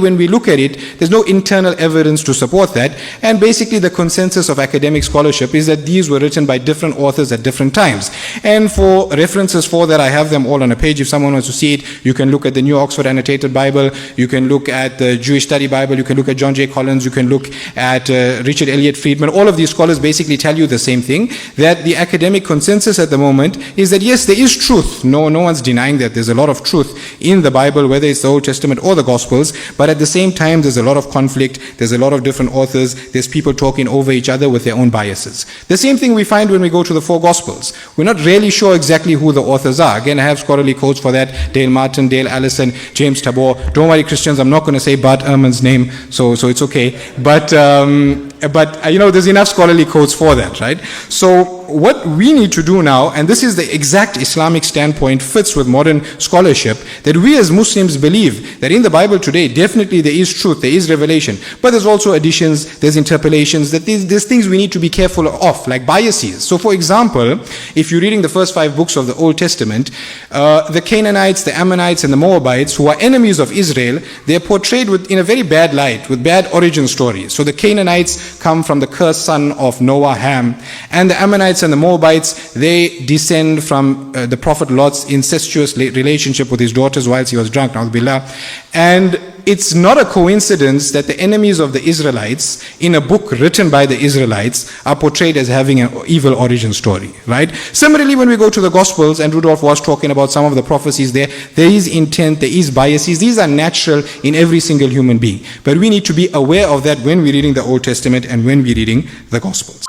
When we look at it, there's no internal evidence to support that, and basically the consensus of academic scholarship is that these were written by different authors at different times. And for references for that, I have them all on a page. If someone wants to see it, you can look at the New Oxford Annotated Bible, you can look at the Jewish Study Bible, you can look at John J. Collins, you can look at Richard Elliott Friedman. All of these scholars basically tell you the same thing, that the academic consensus at the moment is that yes, there is truth. No one's denying that. There's a lot of truth in the Bible, whether it's the Old Testament or the Gospels, but at the same time, there's a lot of conflict, there's a lot of different authors, there's people talking over each other with their own biases. The same thing we find when we go to the four Gospels. We're not really sure exactly who the authors are. Again, I have scholarly quotes for that. Dale Martin, Dale Allison, James Tabor. Don't worry, Christians, I'm not going to say Bart Ehrman's name, so it's okay. But there's enough scholarly quotes for that, right? So what we need to do now, and this is the exact Islamic standpoint, fits with modern scholarship, that we as Muslims believe that in the Bible today, definitely there is truth, there is revelation, but there's also additions, there's interpolations, that there's things we need to be careful of, like biases. So for example, if you're reading the first 5 books of the Old Testament, the Canaanites, the Ammonites, and the Moabites, who are enemies of Israel, they're portrayed in a very bad light, with bad origin stories. So the Canaanites come from the cursed son of Noah, Ham, and the Ammonites and the Moabites, they descend from the Prophet Lot's incestuous relationship with his daughters whilst he was drunk, na'udhu. And it's not a coincidence that the enemies of the Israelites in a book written by the Israelites are portrayed as having an evil origin story, right? Similarly, when we go to the Gospels, and Rudolf was talking about some of the prophecies there is intent, there is biases. These are natural in every single human being. But we need to be aware of that when we're reading the Old Testament and when we're reading the Gospels.